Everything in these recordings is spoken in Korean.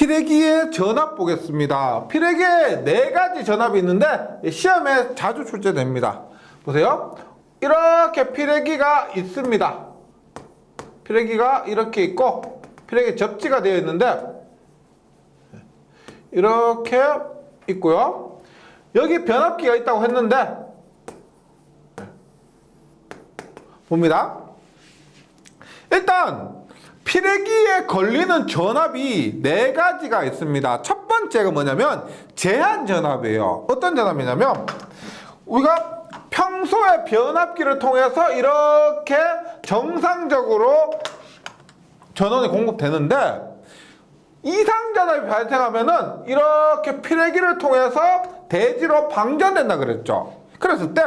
피래기의 전압 보겠습니다. 피래기에 4가지 전압이 있는데 시험에 자주 출제됩니다. 보세요. 이렇게 피래기가 있습니다. 피래기가 이렇게 있고 피래기 접지가 되어 있는데 이렇게 있고요. 여기 변압기가 있다고 했는데 봅니다. 일단 피래기에 걸리는 전압이 4가지가 있습니다. 첫 번째가 뭐냐면 제한 전압이에요. 어떤 전압이냐면 우리가 평소에 변압기를 통해서 이렇게 정상적으로 전원이 공급되는데 이상 전압이 발생하면은 이렇게 피래기를 통해서 대지로 방전된다 그랬죠. 그랬을 때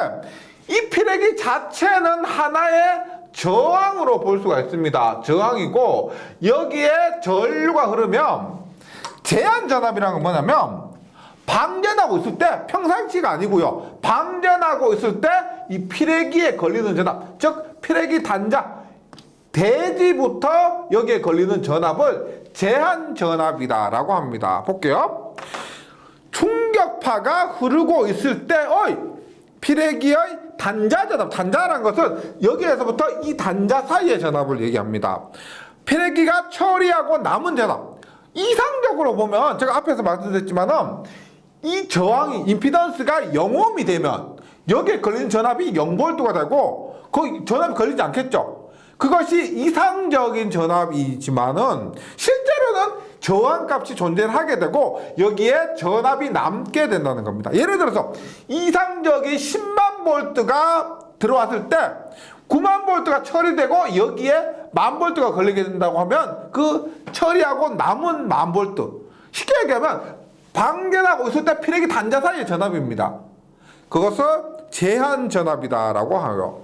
이 피래기 자체는 하나의 저항으로 볼 수가 있습니다. 저항이고 여기에 전류가 흐르면 제한 전압이라는 건 뭐냐면 방전하고 있을 때 평상시가 아니고요. 방전하고 있을 때 이 피래기에 걸리는 전압, 즉 피래기 단자 대지부터 여기에 걸리는 전압을 제한 전압이다라고 합니다. 볼게요. 충격파가 흐르고 있을 때 피래기의 단자 전압, 단자라는 것은 여기에서부터 이 단자 사이의 전압을 얘기합니다. 피래기가 처리하고 남은 전압. 이상적으로 보면 제가 앞에서 말씀드렸지만은 이 저항이 임피던스가 0ohm이 되면 여기에 걸리는 전압이 0V가 되고 거기 전압이 걸리지 않겠죠. 그것이 이상적인 전압이지만은 실제로는 저항값이 존재를 하게 되고 여기에 전압이 남게 된다는 겁니다. 예를 들어서 이상적인 10만 볼트가 들어왔을 때 9만 볼트가 처리되고 여기에 10,000 볼트가 걸리게 된다고 하면 그 처리하고 남은 10,000 볼트, 쉽게 얘기하면 방전하고 있을 때 피래기 단자 사이의 전압입니다. 그것을 제한 전압이다라고 하요.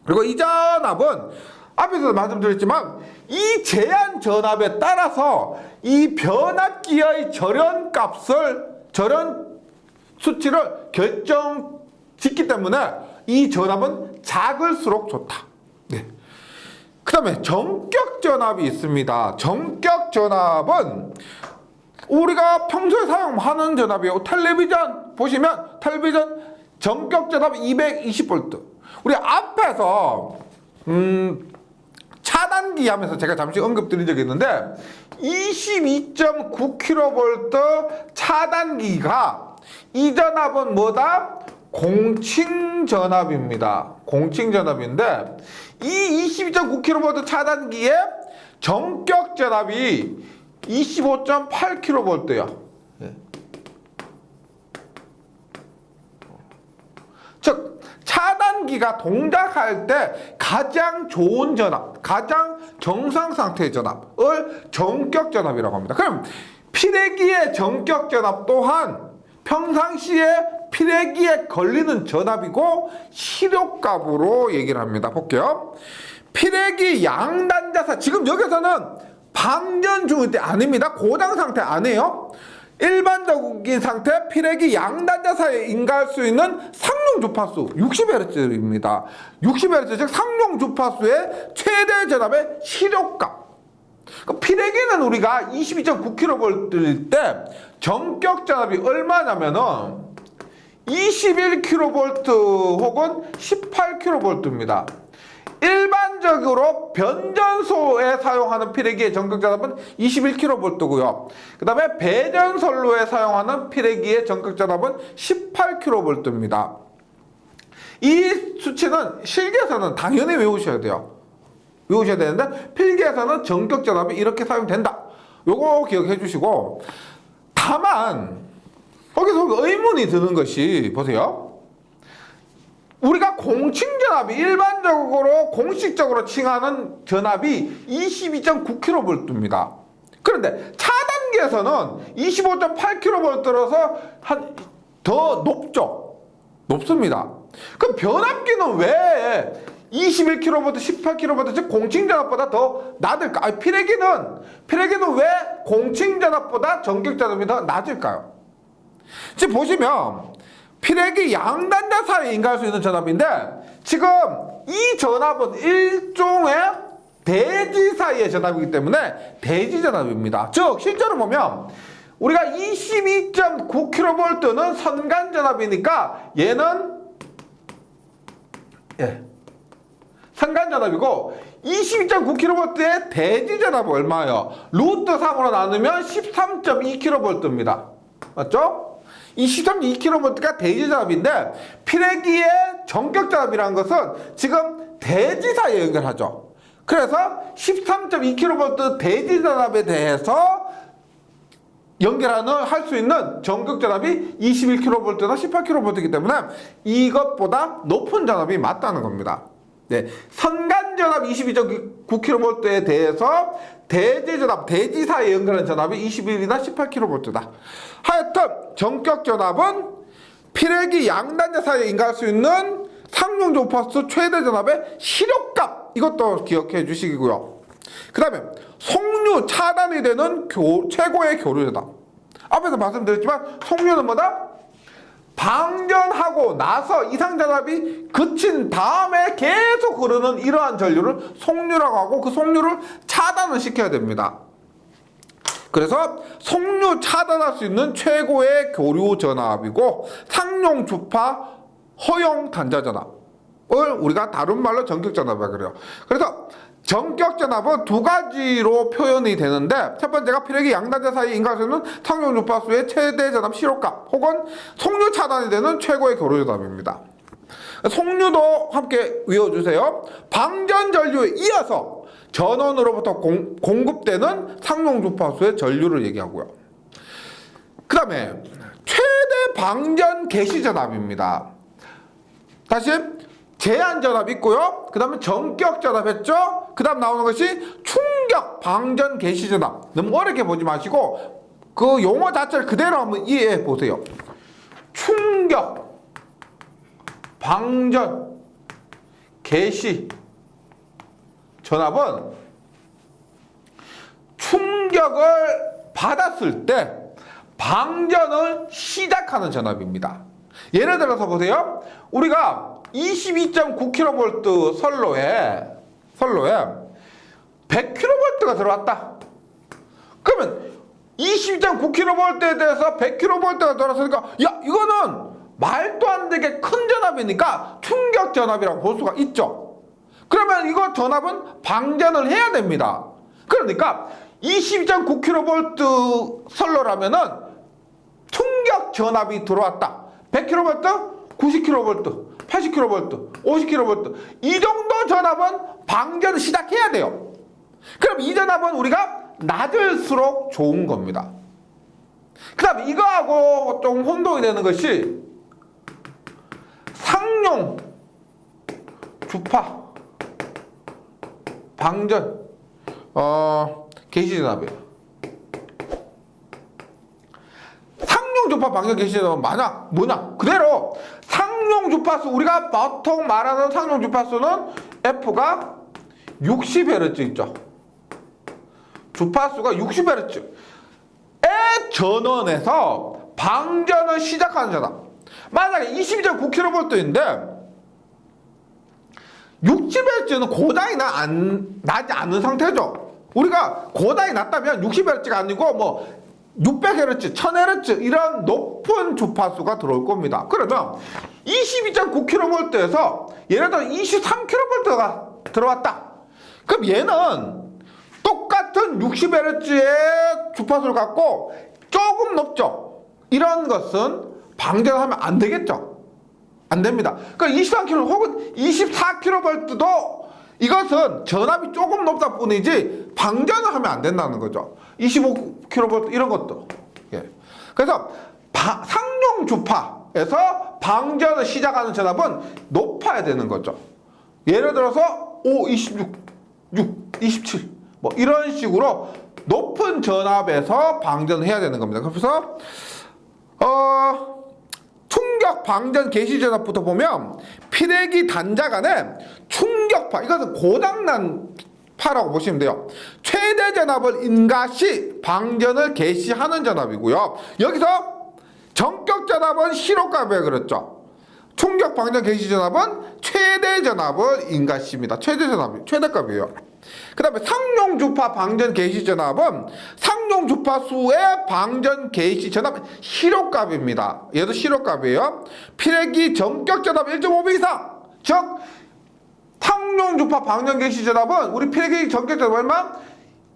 그리고 이 전압은 앞에서도 말씀드렸지만 이 제한 전압에 따라서 이 변압기의 절연 수치를 결정짓기 때문에 이 전압은 작을수록 좋다. 네. 그 다음에 전격 전압이 있습니다. 전격 전압은 우리가 평소에 사용하는 전압이에요. 텔레비전 보시면 텔레비전 전격 전압 220V. 우리 앞에서 차단기 하면서 제가 잠시 언급드린 적이 있는데 22.9kV 차단기가 이 전압은 뭐다? 공칭전압입니다. 공칭전압인데 이 22.9kV 차단기의 전격 전압이 25.8kV예요. 즉 차단기가 동작할 때 가장 좋은 전압, 가장 정상 상태의 전압을 전격 전압이라고 합니다. 그럼 피래기의 전격 전압 또한 평상시에 피래기에 걸리는 전압이고 시력값으로 얘기를 합니다. 볼게요. 피래기 양단자사, 지금 여기서는 방전 중일 때 아닙니다. 고장 상태 아니에요. 일반적인 상태 피래기 양단자사에 인가할 수 있는 상용 주파수 60Hz입니다. 60Hz 즉 상용 주파수의 최대 전압의 시력값. 피래기는 우리가 22.9kV일 때 전격 전압이 얼마냐면은 21kV 혹은 18kV입니다. 일반적으로 변전소에 사용하는 피래기의 전격 전압은 21kV고요. 그 다음에 배전선로에 사용하는 피래기의 전격 전압은 18kV입니다. 이 수치는 실기에서는 당연히 외우셔야 돼요. 외우셔야 되는데 필기에서는 전격 전압이 이렇게 사용된다. 요거 기억해 주시고, 다만 거기서 의문이 드는 것이 보세요. 우리가 공칭전압이 일반적으로 공식적으로 칭하는 전압이 22.9kV입니다. 그런데 차단기에서는 25.8kV라서 더 높죠. 높습니다. 그럼 변압기는 왜 21kV, 18kV 즉 공칭전압보다 더 낮을까? 피래기는 왜 공칭전압보다 전격전압이 더 낮을까요? 지금 보시면 피래기 양단자 사이에 인가할 수 있는 전압인데 지금 이 전압은 일종의 대지 사이의 전압이기 때문에 대지 전압입니다. 즉 실제로 보면 우리가 22.9kV는 선간 전압이니까 얘는 선간 전압이고 22.9kV의 대지 전압은 얼마예요? 루트 3으로 나누면 13.2kV입니다. 맞죠? 이 13.2kV가 대지 전압인데 피레기의 전격 전압이라는 것은 지금 대지 사이에 연결하죠. 그래서 13.2kV 대지 전압에 대해서 할 수 있는 전격 전압이 21kV나 18kV이기 때문에 이것보다 높은 전압이 맞다는 겁니다. 네, 선간 전압 22.9kV에 대해서 대지 전압, 대지 사이에 연결한 전압이 21이나 18kV다. 하여튼 전격 전압은 피레기 양단자 사이에 인가할 수 있는 상용 주파수 최대 전압의 시력값, 이것도 기억해 주시고요. 그 다음에 송류 차단이 되는 최고의 교류 전압. 앞에서 말씀드렸지만 송류는 뭐다? 방전하고 나서 이상 전압이 그친 다음에 계속 흐르는 이러한 전류를 송류라고 하고 그 송류를 차단을 시켜야 됩니다. 그래서 송류 차단할 수 있는 최고의 교류 전압이고 상용 주파 허용 단자 전압을 우리가 다른 말로 전격 전압이라고 그래요. 그래서 전격 전압은 두 가지로 표현이 되는데 첫 번째가 피레기 양단자 사이에 인가할 수 있는 상용 주파수의 최대 전압 시로값 혹은 송류 차단이 되는 최고의 교류 전압입니다. 송류도 함께 외워주세요. 방전 전류에 이어서 전원으로부터 공급되는 상용 주파수의 전류를 얘기하고요. 그 다음에 최대 방전 개시 전압입니다. 다시 제한 전압 있고요. 그 다음에 전격 전압 했죠. 그 다음 나오는 것이 충격 방전 개시 전압. 너무 어렵게 보지 마시고 그 용어 자체를 그대로 한번 이해해 보세요. 충격 방전 개시 전압은 충격을 받았을 때 방전을 시작하는 전압입니다. 예를 들어서 보세요. 우리가 22.9kV 선로에 100kV가 들어왔다. 그러면 22.9kV에 대해서 100kV가 들어왔으니까 야 이거는 말도 안 되게 큰 전압이니까 충격 전압이라고 볼 수가 있죠. 그러면 이거 전압은 방전을 해야 됩니다. 그러니까 22.9kV 선로라면은 충격 전압이 들어왔다. 100kV, 90kV, 80kV, 50kV 이 정도 전압은 방전을 시작해야 돼요. 그럼 이 전압은 우리가 낮을수록 좋은 겁니다. 그 다음에 이거하고 좀 혼동이 되는 것이 상용 주파 방전 개시 전압이에요. 상용 주파 방전 개시 전압은 만약 뭐냐 그대로 상용 주파수 우리가 보통 말하는 상용 주파수는 F가 60Hz 있죠. 주파수가 60Hz의 전원에서 방전을 시작하는 전압. 만약에 22.9kV인데 60Hz는 고장이 나지 않은 상태죠. 우리가 고장이 났다면 60Hz가 아니고 뭐 600Hz, 1000Hz 이런 높은 주파수가 들어올 겁니다. 그러면 22.9kV에서 예를 들어 23kV가 들어왔다. 그럼 얘는 똑같은 60Hz의 주파수를 갖고 조금 높죠. 이런 것은 방전하면 안 되겠죠. 안 됩니다. 그러니까 23kV 혹은 24kV도 이것은 전압이 조금 높다 뿐이지 방전을 하면 안 된다는 거죠. 25kV 이런 것도. 예. 그래서 상용 주파에서 방전을 시작하는 전압은 높아야 되는 거죠. 예를 들어서 5, 26, 6, 27 뭐 이런 식으로 높은 전압에서 방전을 해야 되는 겁니다. 그래서 충격 방전 개시 전압부터 보면 피레기 단자 간의 충격파, 이것은 고장난 파라고 보시면 돼요. 최대 전압을 인가 시 방전을 개시하는 전압이고요. 여기서 전격 전압은 시로값에 그랬죠. 충격 방전 개시 전압은 최대 전압을 인가 시입니다. 최대 전압이 최대값이에요. 그 다음에 상용주파 방전 개시 전압은 상용주파수의 방전 개시 전압 시료값입니다. 얘도 시료값이에요. 피레기 전격 전압 1.5배 이상, 즉 상용주파 방전 개시 전압은 우리 피레기 전격 전압 얼마?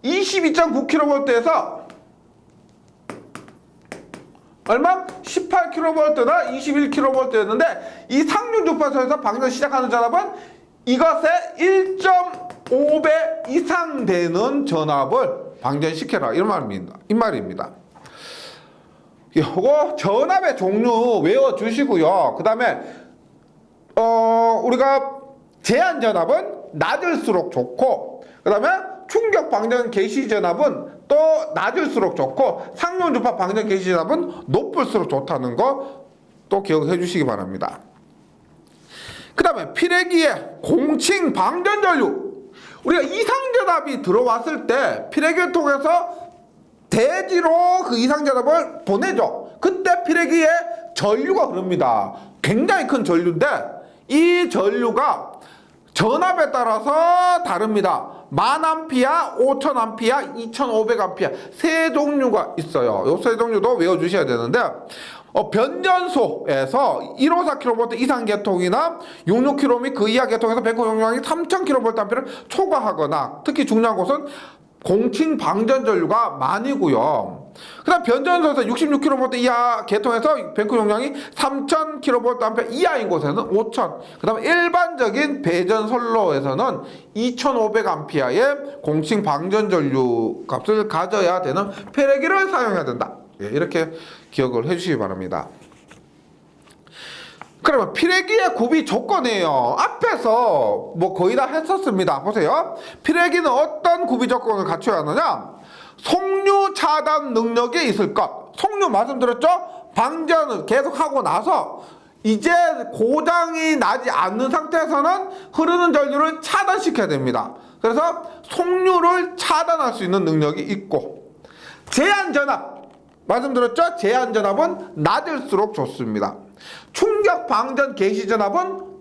22.9kV에서 얼마? 18kV나 21kV였는데 이 상용주파수에서 방전 시작하는 전압은 이것의 1.5배 이상 되는 전압을 방전시켜라, 이 말입니다. 이거 전압의 종류 외워주시고요. 그 다음에 우리가 제한 전압은 낮을수록 좋고, 그 다음에 충격 방전 개시 전압은 또 낮을수록 좋고, 상용주파 방전 개시 전압은 높을수록 좋다는 거 또 기억해 주시기 바랍니다. 그 다음에 피레기의 공칭 방전 전류, 우리가 이상전압이 들어왔을 때 피레기를 통해서 대지로 그 이상전압을 보내죠. 그때 피레기에 전류가 흐릅니다. 굉장히 큰 전류인데 이 전류가 전압에 따라서 다릅니다. 1000A, 5000A, 2500A 세 종류가 있어요. 이 세 종류도 외워주셔야 되는데, 변전소에서 154kV 이상 계통이나 66kV 및 그 이하 계통에서 뱅크 용량이 3000kVA를 초과하거나, 특히 중요한 곳은 공칭 방전 전류가 많이고요. 그 다음 변전소에서 66kV 이하 계통에서 뱅크 용량이 3000kVA 이하인 곳에는 5000. 그 다음 일반적인 배전 선로에서는 2500A의 공칭 방전 전류 값을 가져야 되는 피레기를 사용해야 된다. 이렇게 기억을 해주시기 바랍니다. 그러면 피레기의 구비 조건이에요. 앞에서 뭐 거의 다 했었습니다. 보세요. 피레기는 어떤 구비 조건을 갖춰야 하느냐? 속류 차단 능력이 있을 것. 속류 말씀드렸죠? 방전을 계속하고 나서 이제 고장이 나지 않는 상태에서는 흐르는 전류를 차단시켜야 됩니다. 그래서 속류를 차단할 수 있는 능력이 있고, 제한 전압 말씀드렸죠? 제한 전압은 낮을수록 좋습니다. 충격 방전 개시 전압은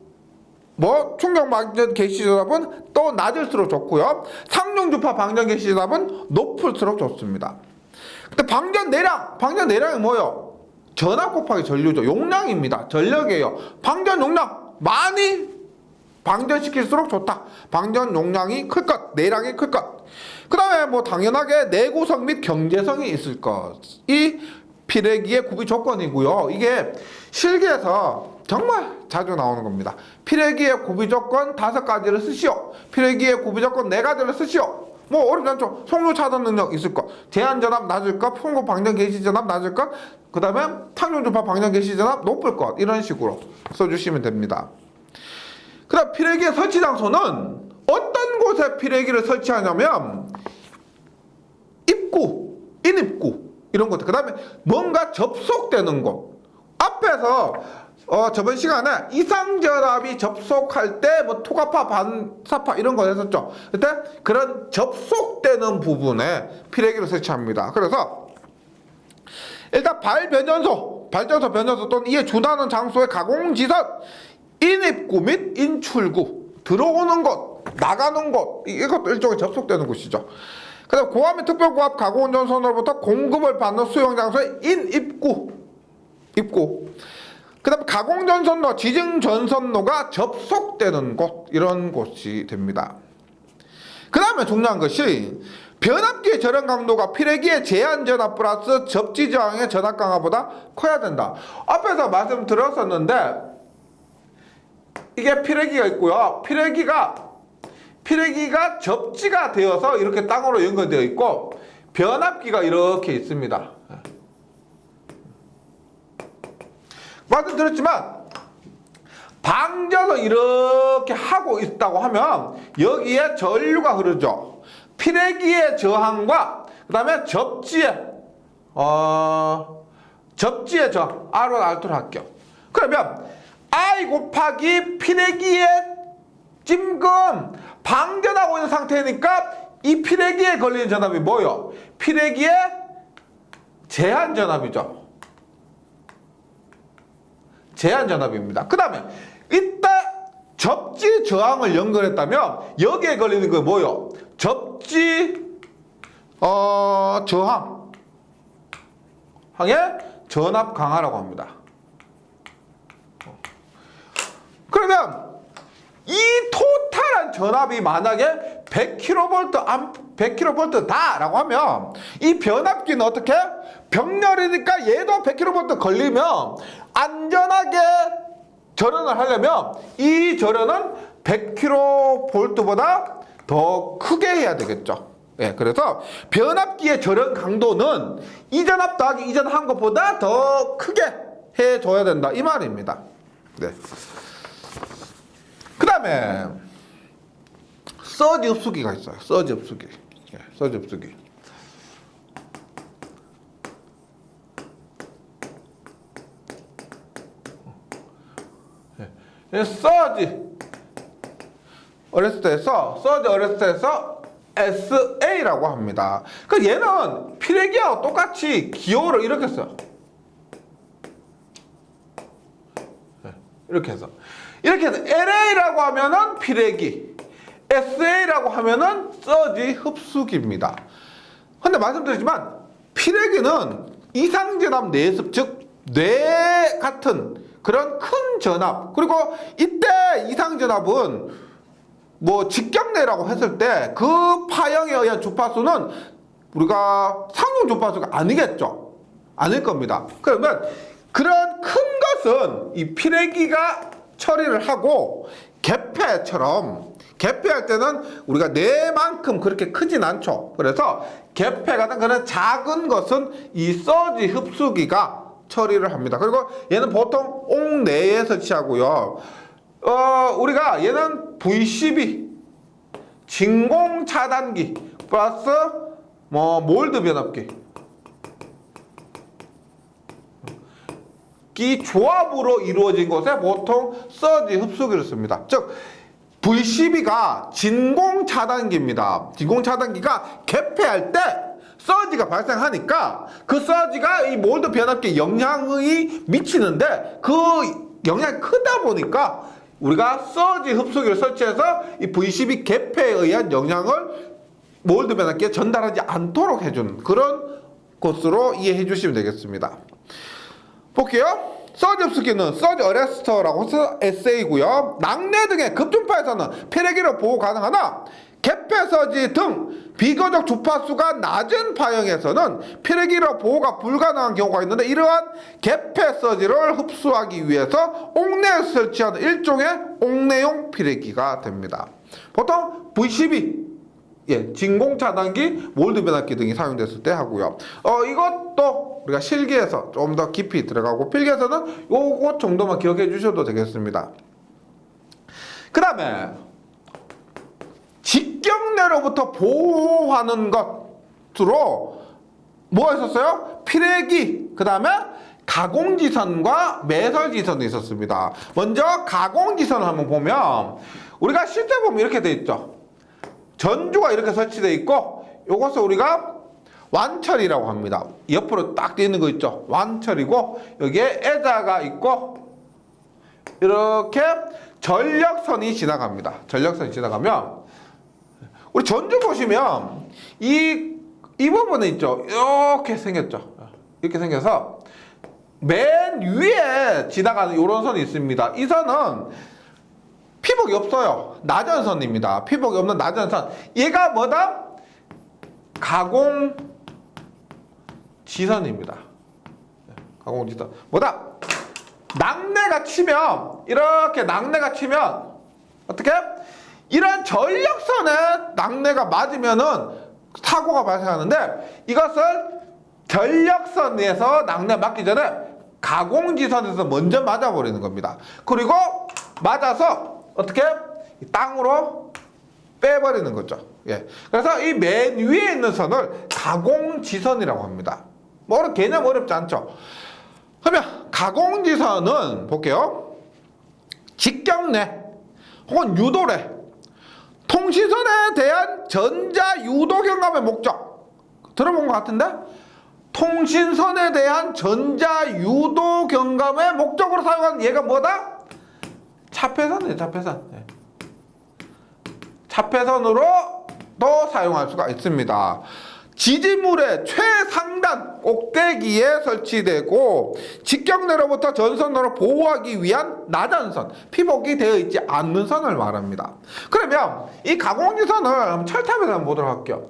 충격 방전 개시 전압은 또 낮을수록 좋고요. 상용주파 방전 개시 전압은 높을수록 좋습니다. 근데 방전 내량이 뭐예요? 전압 곱하기 전류죠. 용량입니다. 전력이에요. 방전 용량 많이 방전시킬수록 좋다. 방전 용량이 클 것, 내량이 클 것. 그 다음에 당연하게 내구성 및 경제성이 있을 것. 이 피레기의 구비 조건이고요. 이게 실기에서 정말 자주 나오는 겁니다. 피레기의 구비 조건 5가지를 쓰시오. 피레기의 구비 조건 4가지를 쓰시오. 어렵지 않죠. 속류 차단 능력 있을 것, 제한 전압 낮을 것, 풍고 방전 개시 전압 낮을 것, 그 다음에 상용주파 방전 개시 전압 높을 것. 이런 식으로 써주시면 됩니다. 그 다음 피레기의 설치 장소는 어떤 곳에 피레기를 설치하냐면 입구, 인입구 이런 것들. 그 다음에 뭔가 접속되는 곳. 앞에서 저번 시간에 이상전압이 접속할 때 토가파, 반사파 이런 거 했었죠. 그때 그런 접속되는 부분에 피레기를 설치합니다. 그래서 일단 발전소 또는 이에 준하는 장소의 가공지선, 인입구 및 인출구, 들어오는 곳, 나가는 곳, 이것도 일종의 접속되는 곳이죠. 그 다음 고압 및 특별고압 가공전선으로부터 공급을 받는 수용장소의 입구. 그 다음 가공전선로, 지증전선로가 접속되는 곳, 이런 곳이 됩니다. 그 다음에 중요한 것이 변압기의 절연 강도가 피레기의 제한 전압 플러스 접지 저항의 전압 강화보다 커야 된다. 앞에서 말씀드렸었는데 이게 피레기가 있고요. 피레기가 접지가 되어서 이렇게 땅으로 연결되어 있고, 변압기가 이렇게 있습니다. 말씀드렸지만 방전을 이렇게 하고 있다고 하면 여기에 전류가 흐르죠. 피레기의 저항과 그 다음에 접지의 저항 R1, R2를 할게요. 그러면 I 곱하기 피레기의 지금 방전하고 있는 상태니까 이 피레기에 걸리는 전압이 뭐예요? 피레기의 제한 전압이죠. 제한 전압입니다. 그 다음에 이때 접지 저항을 연결했다면 여기에 걸리는 거 뭐요? 접지 저항 항의 전압 강하라고 합니다. 그러면 이 토탈한 전압이 만약에 100kV 다라고 하면 이 변압기는 어떻게? 병렬이니까 얘도 100kV 걸리면 안전하게 절연을 하려면 이 절연은 100kV보다 더 크게 해야 되겠죠. 예, 그래서 변압기의 절연 강도는 이전압 더하기 이전한 것보다 더 크게 해줘야 된다 이 말입니다. 네. 그 다음에 서지 흡수기가 있어요. 서지 흡수기. 예, 서지 흡수기. 예, 서지 어레스트에서 SA라고 합니다. 그 얘는 피레기하고 똑같이 기호를 이렇게 써요. 이렇게 해서 LA라고 하면은 피레기, SA라고 하면은 서지 흡수기입니다. 근데 말씀드리지만 피레기는 이상전압 내습, 즉 뇌 같은 그런 큰 전압, 그리고 이때 이상전압은 뭐 직경내라고 했을 때 그 파형에 의한 주파수는 우리가 상용 주파수가 아니겠죠. 아닐 겁니다. 그러면 그런 큰 것은 이 피레기가 처리를 하고 개폐처럼 개폐할 때는 우리가 뇌만큼 그렇게 크진 않죠. 그래서 개폐 같은 그런 작은 것은 이 서지 흡수기가 처리를 합니다. 그리고 얘는 보통 옥내에 설치하고요. 우리가 얘는 V12 진공 차단기 플러스 몰드 변압기 이 조합으로 이루어진 것에 보통 서지 흡수기를 씁니다. 즉 V12가 진공 차단기입니다. 진공 차단기가 개폐할 때 서지가 발생하니까 그 서지가 이 몰드 변압기에 영향이 미치는데 그 영향이 크다 보니까 우리가 서지 흡수기를 설치해서 이 V12 개폐에 의한 영향을 몰드 변압기에 전달하지 않도록 해주는 그런 것으로 이해해 주시면 되겠습니다. 볼게요. 서지 흡수기는 서지 어레스터라고 해서 SA고요. 낙내 등의 급준파에서는 피레기를 보호 가능하나 개폐 서지 등 비교적 주파수가 낮은 파형에서는 피레기로 보호가 불가능한 경우가 있는데 이러한 개폐 서지를 흡수하기 위해서 옥내에 설치하는 일종의 옥내용 피레기가 됩니다. 보통 V12 진공 차단기, 몰드 변압기 등이 사용됐을 때 하고요. 이것도 우리가 실기에서 좀 더 깊이 들어가고 필기에서는 요것 정도만 기억해 주셔도 되겠습니다. 그 다음에 직경내로부터 보호하는 것으로 뭐가 있었어요? 피레기, 그 다음에 가공지선과 매설지선이 있었습니다. 먼저 가공지선을 한번 보면 우리가 실제 보면 이렇게 돼 있죠. 전주가 이렇게 설치되어 있고 요것을 우리가 완철이라고 합니다. 옆으로 딱 되어 있는 거 있죠. 완철이고 여기에 애자가 있고 이렇게 전력선이 지나갑니다. 전력선이 지나가면 우리 전주 보시면 이 부분에 있죠. 이렇게 생겼죠. 이렇게 생겨서 맨 위에 지나가는 이런 선이 있습니다. 이 선은 피복이 없어요. 나전선입니다. 피복이 없는 나전선. 얘가 뭐다? 가공지선입니다. 가공지선. 뭐다? 낙내가 치면 이렇게 낙내가 치면 어떻게? 이런 전력선에 낙내가 맞으면은 사고가 발생하는데 이것을 전력선에서 낙내 맞기 전에 가공지선에서 먼저 맞아버리는 겁니다. 그리고 맞아서 어떻게? 땅으로 빼버리는 거죠. 예. 그래서 이 맨 위에 있는 선을 가공지선이라고 합니다. 뭐 개념 어렵지 않죠? 그러면 가공지선은 볼게요. 직경내 혹은 유도래, 통신선에 대한 전자 유도 경감의 목적 들어본 것 같은데? 통신선에 대한 전자 유도 경감의 목적으로 사용하는 얘가 뭐다? 차폐선이에요, 차폐선. 예. 차폐선으로도 사용할 수가 있습니다. 지지물의 최상단 꼭대기에 설치되고 직경내로부터 전선으로 보호하기 위한 나단선, 피복이 되어 있지 않는 선을 말합니다. 그러면 이 가공지선을 철탑에서 한번 보도록 할게요.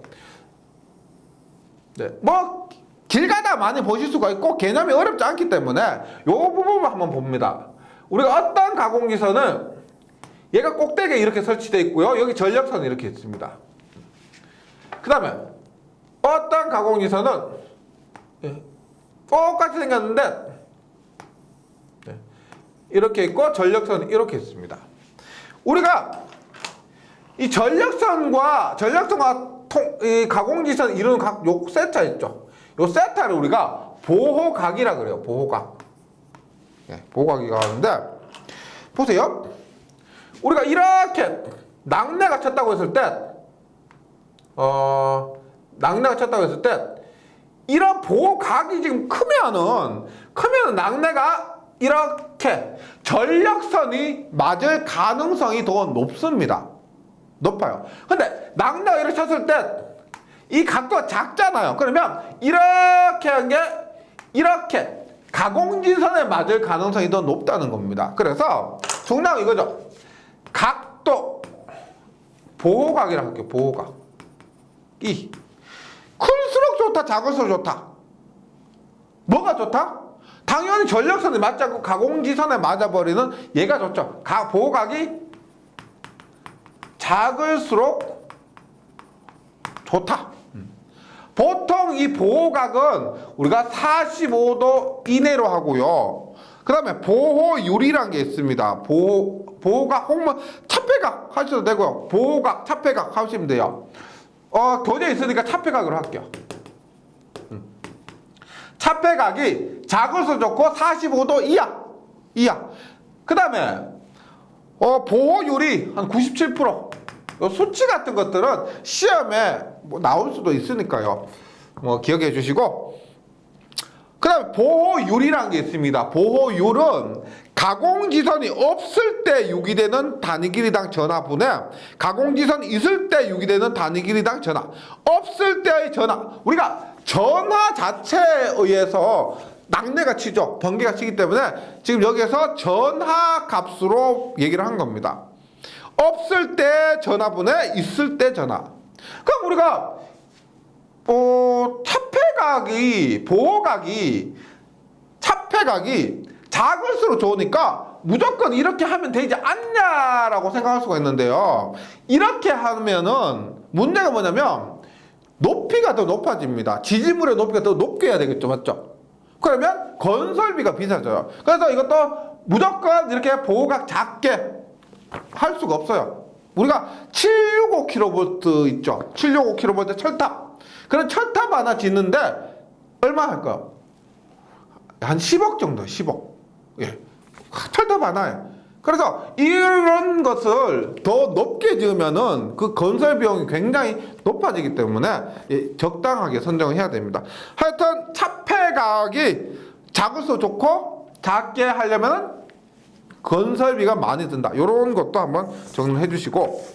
네, 뭐 길 가다 많이 보실 수가 있고 개념이 어렵지 않기 때문에 이 부분을 한번 봅니다. 우리가 어떤 가공지선은 얘가 꼭대기에 이렇게 설치되어 있고요. 여기 전력선이 이렇게 있습니다. 그 다음에 어떤 가공지선은 똑같이 생겼는데 이렇게 있고 전력선이 이렇게 있습니다. 우리가 이 전력선과 이 가공지선 이루는 각 요 세타 있죠. 요 세타를 우리가 보호각이라 그래요. 보호각. 보호각이라고 하는데 보세요. 우리가 이렇게 낙내가 쳤다고 했을 때 이런 보호각이 지금 크면은 낙내가 이렇게 전력선이 맞을 가능성이 더 높습니다. 높아요. 근데 낙내가 이렇게 쳤을 때 이 각도가 작잖아요. 그러면 이렇게 한 게 이렇게 가공지선에 맞을 가능성이 더 높다는 겁니다. 그래서 중요한 건 이거죠. 각도 보호각이라고 할게요. 보호각. 클수록 좋다, 작을수록 좋다. 뭐가 좋다? 당연히 전력선에 맞지 않고 가공지선에 맞아버리는 얘가 좋죠. 보호각이 작을수록 좋다. 보통 이 보호각은 우리가 45도 이내로 하고요. 그 다음에 보호율이라는 게 있습니다. 보호각 혹은 차폐각 하셔도 되고요. 보호각, 차폐각 하시면 돼요. 교재 있으니까 차폐각으로 할게요. 차폐각이 작을수록 좋고 45도 이하. 그 다음에 보호율이 한 97%. 수치 같은 것들은 시험에 뭐 나올 수도 있으니까요. 기억해 주시고. 그 다음에 보호율이라는 게 있습니다. 보호율은 가공지선이 없을 때 유기되는 단위 길이당 전하분에 가공지선이 있을 때 유기되는 단위 길이당 전하. 없을 때의 전하. 우리가 전하 자체에 의해서 낙내가 치죠. 번개가 치기 때문에 지금 여기에서 전하 값으로 얘기를 한 겁니다. 없을 때 전하분에 있을 때 전하. 그럼 우리가 차폐각이 작을수록 좋으니까 무조건 이렇게 하면 되지 않냐라고 생각할 수가 있는데요. 이렇게 하면은 문제가 뭐냐면 높이가 더 높아집니다. 지지물의 높이가 더 높게 해야 되겠죠. 맞죠? 그러면 건설비가 비싸져요. 그래서 이것도 무조건 이렇게 보호각 작게 할 수가 없어요. 우리가 765kV 있죠. 765kV 철탑. 그런 철탑 하나 짓는데 얼마 할까요? 한 10억 정도, 10억. 예. 철탑 하나에. 그래서 이런 것을 더 높게 지으면은 그 건설 비용이 굉장히 높아지기 때문에 적당하게 선정을 해야 됩니다. 하여튼 차폐각이 작을수록 좋고 작게 하려면은 건설비가 많이 든다. 이런 것도 한번 정리해 주시고.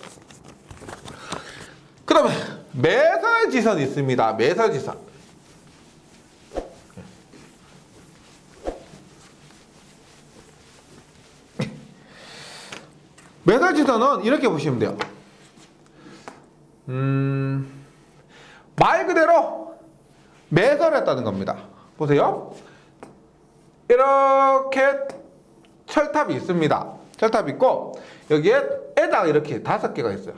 그 다음에 매설지선이 있습니다. 매설지선. 매설지선은 이렇게 보시면 돼요. 말 그대로 매설했다는 겁니다. 보세요. 이렇게 철탑이 있습니다. 철탑이 있고 여기에 에다가 이렇게 5개가 있어요.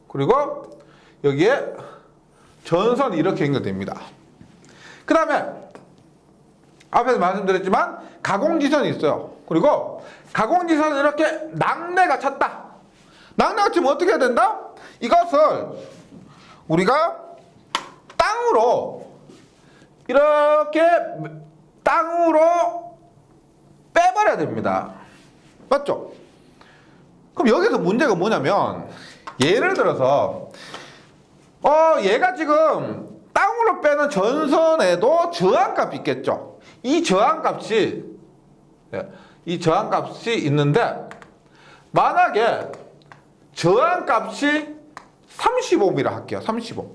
그리고 여기에 전선이 이렇게 연결됩니다. 그 다음에 앞에서 말씀드렸지만 가공지선이 있어요. 그리고 가공지선은 이렇게 낙내가 쳤다. 낙내가 치면 어떻게 해야 된다? 이것을 우리가 이렇게 땅으로 빼버려야 됩니다. 맞죠? 그럼 여기서 문제가 뭐냐면 예를 들어서 얘가 지금 땅으로 빼는 전선에도 저항값이 있겠죠. 이 저항값이 이 저항값이 있는데 만약에 저항값이 30옴이라 할게요. 30옴.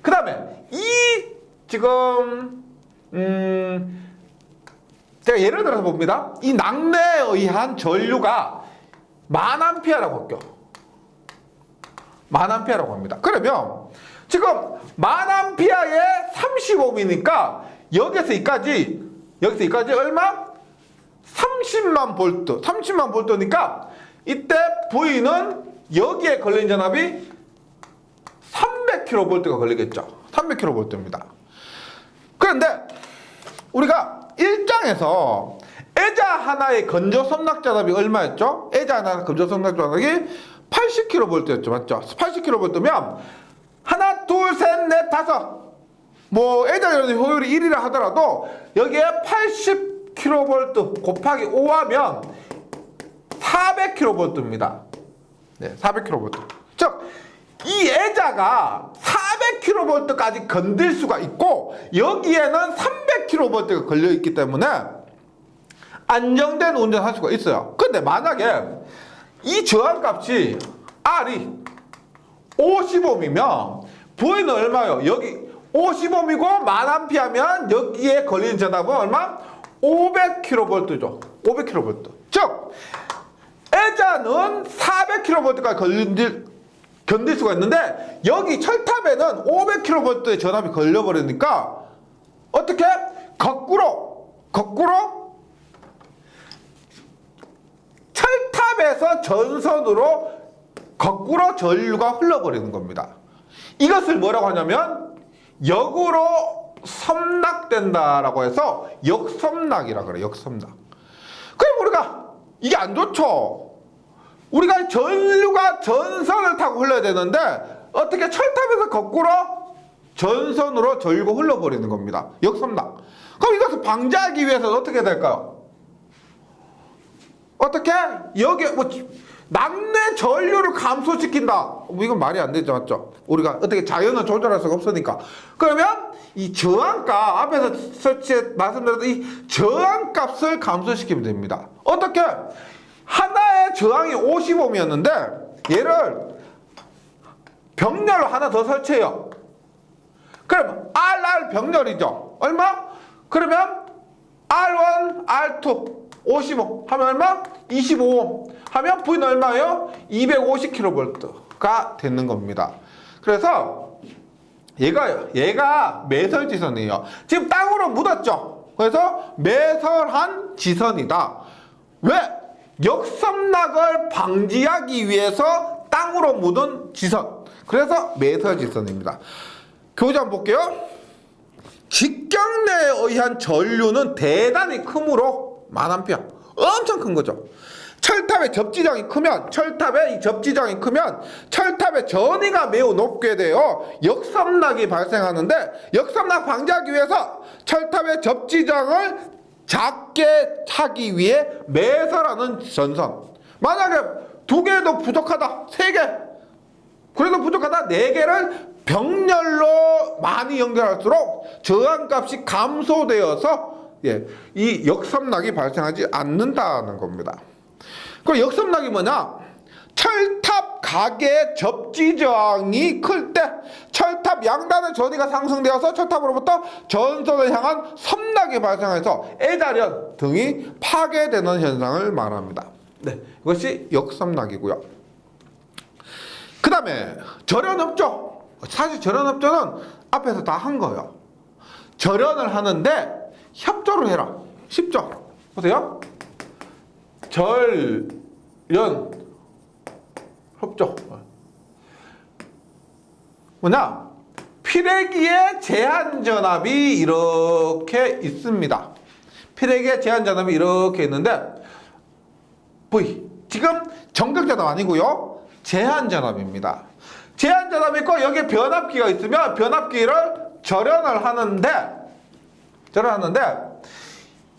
그 다음에 이 지금 제가 예를 들어서 봅니다. 이 낙뢰에 의한 전류가 1000A라고 할게요. 1000A라고 합니다. 그러면 지금 1000A에 30옴이니까 여기서 이까지 얼마? 30만 볼트. 30만 볼트니까 이때 V는 여기에 걸린 전압이 300kV가 걸리겠죠. 300kV입니다. 그런데 우리가 1장에서 애자 하나의 건조 섬락 전압이 얼마였죠? 애자 하나의 건조 섬락 전압이 80kV였죠. 맞죠? 80kV면 하나, 둘, 셋, 넷, 다섯. 뭐 애자 효율이 1이라 하더라도 여기에 80kV 곱하기 5하면 400kV입니다. 네, 400kV. 즉, 이 애자가 400kV까지 건들 수가 있고 여기에는 300kV가 걸려있기 때문에 안정된 운전할 수가 있어요. 근데 만약에 이 저항값이 R이 50옴이면 V는 얼마요? 여기 50옴이고 1000A면 여기에 걸리는 전압은 얼마? 500kV죠. 500kV. 즉 애자는 400kV까지 견딜 수가 있는데 여기 철탑에는 500kV의 전압이 걸려버리니까 어떻게? 거꾸로 철탑에서 전선으로 거꾸로 전류가 흘러버리는 겁니다. 이것을 뭐라고 하냐면 역으로 섬락된다라고 해서 역섬락이라고 그래요. 역섬락. 그럼 우리가 이게 안 좋죠. 우리가 전류가 전선을 타고 흘러야 되는데 어떻게 철탑에서 거꾸로 전선으로 전류가 흘러버리는 겁니다. 역섬락. 그럼 이것을 방지하기 위해서는 어떻게 될까요? 어떻게? 여기 뭐 낙뢰 전류를 감소시킨다. 뭐 이건 말이 안 되죠. 맞죠? 우리가 어떻게 자연은 조절할 수가 없으니까. 그러면 이 저항값 앞에서 말씀드렸던 이 저항값을 감소시키면 됩니다. 어떻게? 하나의 저항이 50옴이었는데 얘를 병렬로 하나 더 설치해요. 그럼 RR 병렬이죠. 얼마? 그러면 R1, R2 50옴 하면 얼마? 25옴 하면 V는 얼마예요? 250kV가 되는 겁니다. 그래서 얘가 매설지선이에요. 지금 땅으로 묻었죠. 그래서 매설한 지선이다. 왜? 역섬락을 방지하기 위해서 땅으로 묻은 지선. 그래서 매설지선입니다. 교재 한번 볼게요. 직경내에 의한 전류는 대단히 크므로 1000A. 엄청 큰 거죠. 철탑의 접지장이 크면 철탑의 전위가 매우 높게 되어 역섬락이 발생하는데 역섬락 방지하기 위해서 철탑의 접지장을 작게 하기 위해 매설하는 전선. 만약에 2개도 부족하다, 3개, 그래도 부족하다, 4개를 병렬로 많이 연결할수록 저항값이 감소되어서 이 역섬락이 발생하지 않는다는 겁니다. 그 역섬락이 뭐냐? 철탑 각의 접지 저항이 클 때 철탑 양단의 전위가 상승되어서 철탑으로부터 전선을 향한 섬락이 발생해서 애자련 등이 파괴되는 현상을 말합니다. 네, 이것이 역섬락이고요. 그 다음에 절연업조. 사실 절연업조는 앞에서 다 한 거예요. 절연을 하는데 협조를 해라. 쉽죠? 보세요. 절연 협조. 뭐냐? 피레기의 제한전압이 이렇게 있습니다. 피레기의 제한전압이 이렇게 있는데 V. 지금 정극전압 아니고요. 제한전압입니다. 제한전압이 있고 여기에 변압기가 있으면 변압기를 절연을 하는데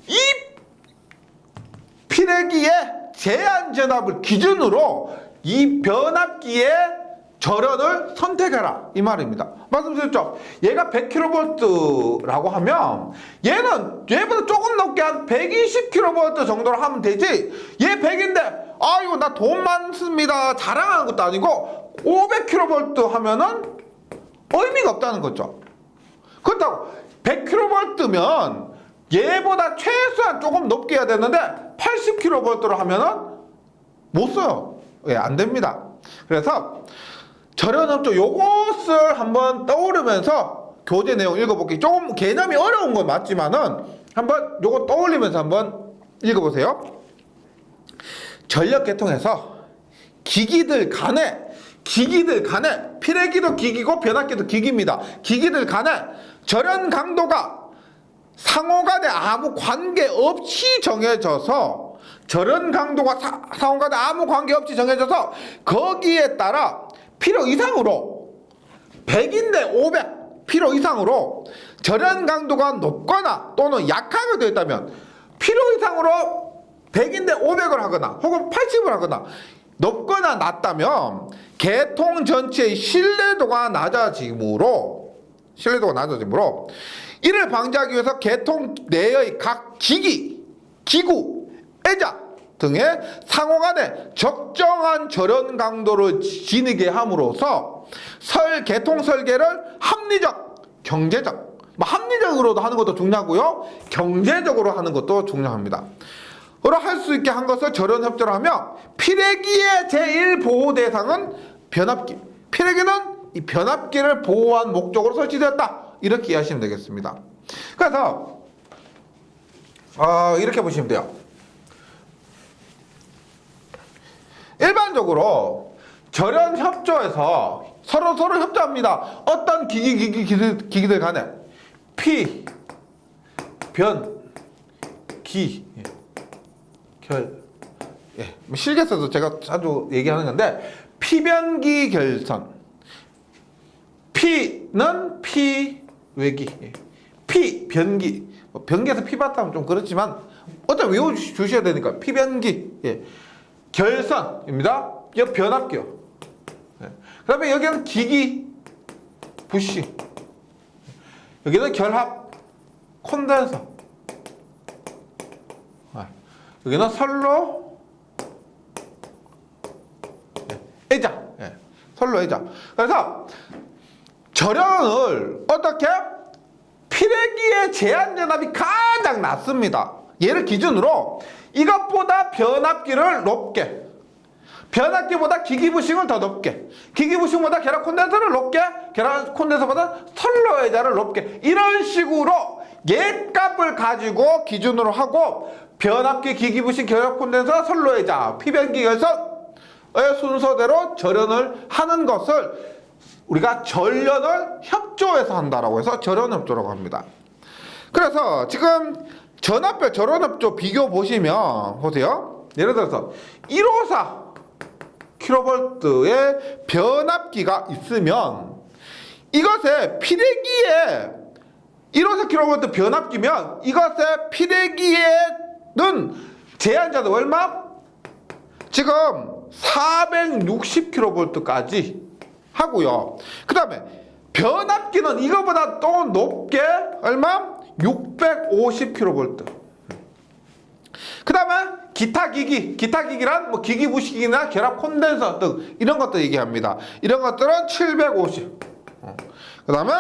이 피레기의 제한전압을 기준으로 이 변압기의 절연을 선택해라 이 말입니다. 말씀드렸죠? 얘가 100kV라고 하면 얘는 얘보다 조금 넘게 한 120kV 정도로 하면 되지, 얘 100인데 아이고 나 돈 많습니다 자랑하는 것도 아니고 500kV 하면은 의미가 없다는 거죠. 그렇다고 100kV면 얘보다 최소한 조금 높게 해야 되는데 80kV로 하면은 못 써요. 예, 안 됩니다. 그래서 절연업종 요것을 한번 떠오르면서 교재 내용 읽어볼게요. 조금 개념이 어려운 건 맞지만은 한번 요거 떠올리면서 한번 읽어보세요. 전력 계통에서 기기들 간에 피레기도 기기고 변압기도 기기입니다. 기기들 간에 절연 강도가 상호간에 아무 관계없이 정해져서 상호간에 아무 관계없이 정해져서 거기에 따라 필요 이상으로 100인데 500 필요 이상으로 절연 강도가 높거나 또는 약하게 되어 있다면 필요 이상으로 100인데 500을 하거나 혹은 80을 하거나 높거나 낮다면 계통 전체의 신뢰도가 낮아지므로 이를 방지하기 위해서 계통 내의 각 기구, 애자 등의 상호간에 적정한 절연 강도를 지니게 함으로써 계통 설계를 합리적, 경제적, 합리적으로도 하는 것도 중요하고요, 경제적으로 하는 것도 중요합니다. 그로 할 수 있게 한 것을 절연협조를 하며 피레기의 제1보호 대상은 변압기. 피레기는 이 변압기를 보호한 목적으로 설치되었다. 이렇게 이해하시면 되겠습니다. 그래서 이렇게 보시면 돼요. 일반적으로 절연협조에서 서로 협조합니다. 어떤 기기들 간에 실계에서도 제가 자주 얘기하는 건데, 피변기 결선. 피는 피외기, 피변기. 변기에서 피봤다면 좀 그렇지만 어차피 외워주셔야 되니까 피변기. 결선입니다. 여기 변압기요. 그 다음에 여기는 기기, 부시. 여기는 결합, 콘덴서. 여기는 선로, 애자. 선로, 애자. 그래서 절연을 어떻게? 피레기의 제한 전압이 가장 낮습니다. 얘를 기준으로 이것보다 변압기를 높게, 변압기보다 기기부싱을 더 높게, 기기부싱보다 결합 콘덴서를 높게, 결합 콘덴서보다 선로 애자를 높게, 이런 식으로 얘 값을 가지고 기준으로 하고 변압기, 기기부싱, 결합 콘덴서, 선로 애자, 피변기 결선의 순서대로 절연을 하는 것을 우리가 절연을 협조해서 한다라고 해서 절연협조라고 합니다. 그래서 지금 전압별 절연협조 비교 보세요. 예를 들어서 154kV의 변압기가 있으면 이것의 피레기에 154kV 변압기면 이것의 피레기에는 제한자도 얼마? 지금 460kV까지 하고요. 그 다음에 변압기는 이거보다 또 높게 얼마? 650kV. 그 다음에 기타 기기란 기기 부식이나 결합 콘덴서 등 이런 것들 얘기합니다. 이런 것들은 750. 그 다음에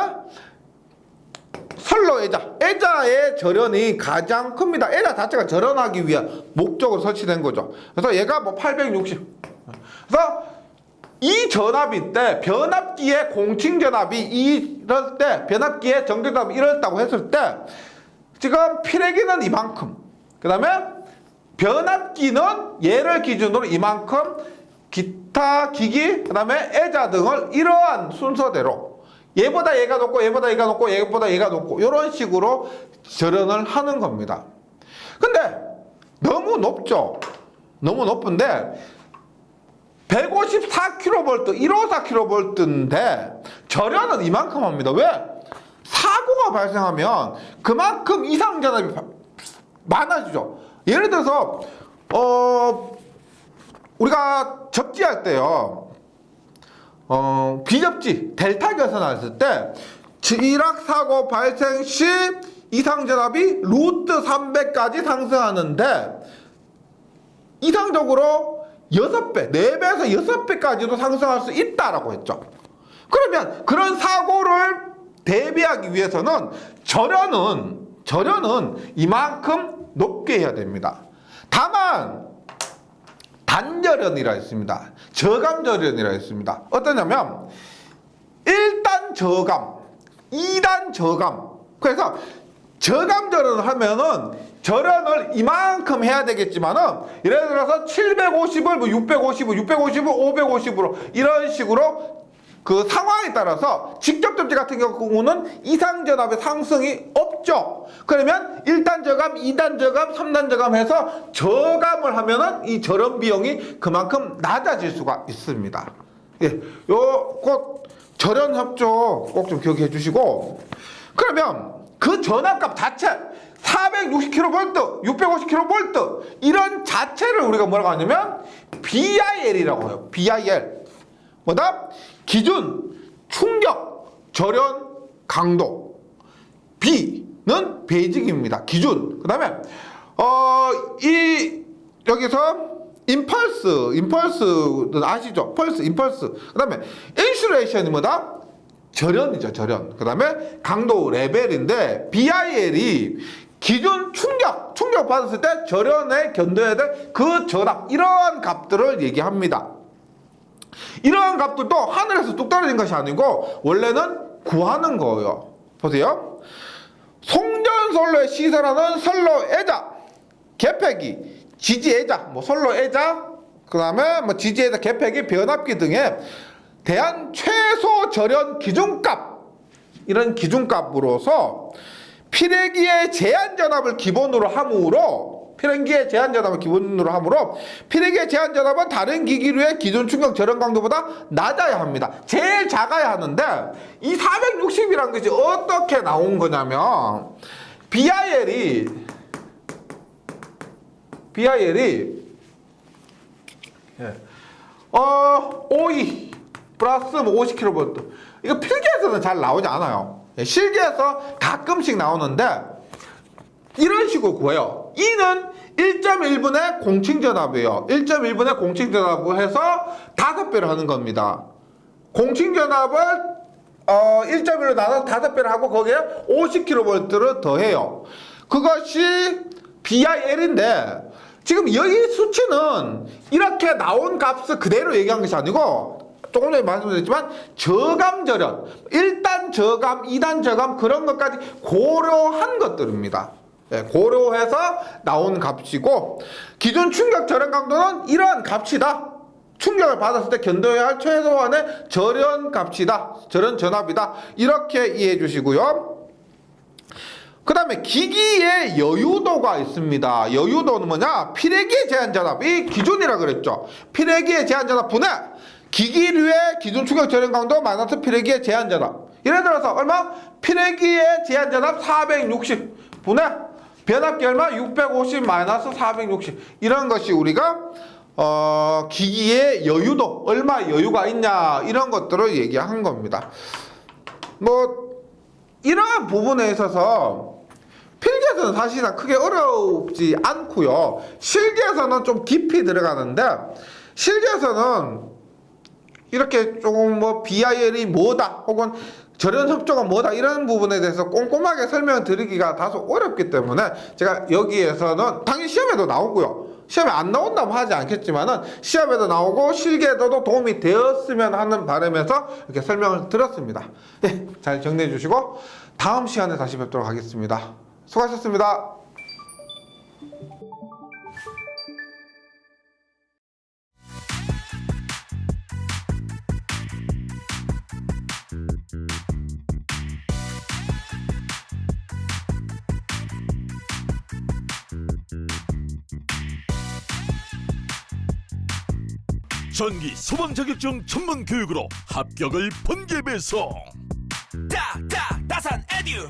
선로 애자의 절연이 가장 큽니다. 애자 자체가 절연하기 위한 목적으로 설치된 거죠. 그래서 얘가 860. 그래서 이 전압일 때 변압기의 공칭 전압이 이럴 때, 변압기의 정제 전압이 이렇다고 했을 때 지금 피레기는 이만큼, 그 다음에 변압기는 얘를 기준으로 이만큼, 기타 기기, 그 다음에 애자 등을 이러한 순서대로 얘보다 얘가 높고 얘보다 얘가 높고 얘보다 얘가 높고 이런 식으로 절연을 하는 겁니다. 근데 너무 높죠. 너무 높은데 154kV, 154kV인데 절연은 이만큼 합니다. 왜? 사고가 발생하면 그만큼 이상 전압이 많아지죠. 예를 들어서 우리가 접지할 때요, 귀접지 델타 계산했을 때 지락사고 발생 시 이상전압이 루트 300까지 상승하는데 이상적으로 6배, 4배에서 6배까지도 상승할 수 있다라고 했죠. 그러면 그런 사고를 대비하기 위해서는 절연은 이만큼 높게 해야 됩니다. 다만 단절연이라 있습니다. 저감절연이라 있습니다. 어떠냐면 1단 저감, 2단 저감. 그래서 저감절연을 하면은 절연을 이만큼 해야 되겠지만은 예를 들어서 750을 뭐 650을 550으로 이런 식으로 그 상황에 따라서 직접 접지 같은 경우는 이상전압의 상승이 없죠. 그러면 1단 저감, 2단 저감, 3단 저감 해서 저감을 하면은 이 절연 비용이 그만큼 낮아질 수가 있습니다. 예, 요 꼭 절연 협조 꼭 좀 기억해 주시고, 그러면 그 전압값 자체 460kV, 650kV 이런 자체를 우리가 뭐라고 하냐면 BIL이라고 해요. BIL. 뭐다? 기준 충격 절연 강도. B는 베이직입니다. 기준. 그다음에 이 여기서 임펄스는 아시죠? 임펄스. 그다음에 인슐레이션이 뭐다? 절연이죠, 절연. 그 다음에 강도 레벨인데, BIL이 기준 충격 받았을 때 절연에 견뎌야 될 그 전압, 이러한 값들을 얘기합니다. 이러한 값들도 하늘에서 뚝 떨어진 것이 아니고, 원래는 구하는 거예요. 보세요. 송전선로에 시설하는 선로애자, 개폐기, 지지애자, 뭐 선로애자, 그 다음에 뭐 지지애자, 개폐기, 변압기 등에 대한 최소 절연 기준값, 이런 기준값으로서 피레기의 제한 전압을 기본으로 하므로 피레기의 제한 전압은 다른 기기류의 기준 충격 절연 강도보다 낮아야 합니다. 제일 작아야 하는데 이 460이라는 것이 어떻게 나온 거냐면 BIL이 OE 플러스 50kV. 이거 필기에서는 잘 나오지 않아요. 실기에서 가끔씩 나오는데 이런 식으로 구해요. E는 1.1분의 공칭전압이에요. 1.1분의 공칭전압을 해서 5배를 하는 겁니다. 공칭전압을 1.1로 나눠서 5배를 하고 거기에 50kV를 더해요. 그것이 BIL인데 지금 여기 수치는 이렇게 나온 값을 그대로 얘기한 것이 아니고 조금 전에 말씀드렸지만 저감절연, 1단 저감, 2단 저감 그런 것까지 고려한 것들입니다. 네, 고려해서 나온 값이고 기준 충격 절연 강도는 이러한 값이다. 충격을 받았을 때 견뎌야 할 최소한의 절연 값이다. 절연 전압이다. 이렇게 이해해 주시고요. 그 다음에 기기의 여유도가 있습니다. 여유도는 뭐냐? 피레기의 제한 전압이 기준이라 그랬죠. 피레기의 제한 전압 분해 기기류의 기준 충격 절연 강도 마이너스 피레기의 제한 전압. 예를 들어서 얼마? 피레기의 제한 전압 460 분해 변압기 얼마? 650 마이너스 460. 이런 것이 우리가 기기의 여유도, 얼마 여유가 있냐 이런 것들을 얘기한 겁니다. 뭐 이러한 부분에 있어서 필기에서는 사실상 크게 어렵지 않고요. 실기에서는 좀 깊이 들어가는데 실기에서는 이렇게 조금 뭐 BIL이 뭐다 혹은 절연 협조가 뭐다 이런 부분에 대해서 꼼꼼하게 설명을 드리기가 다소 어렵기 때문에 제가 여기에서는 당연히 시험에도 나오고요. 시험에 안 나온다고 하지 않겠지만은 시험에도 나오고 실기에도 도움이 되었으면 하는 바람에서 이렇게 설명을 드렸습니다. 네, 잘 정리해 주시고 다음 시간에 다시 뵙도록 하겠습니다. 수고하셨습니다. 전기 소방 자격증 전문 교육으로 합격을 번개 배송. 따산 에듀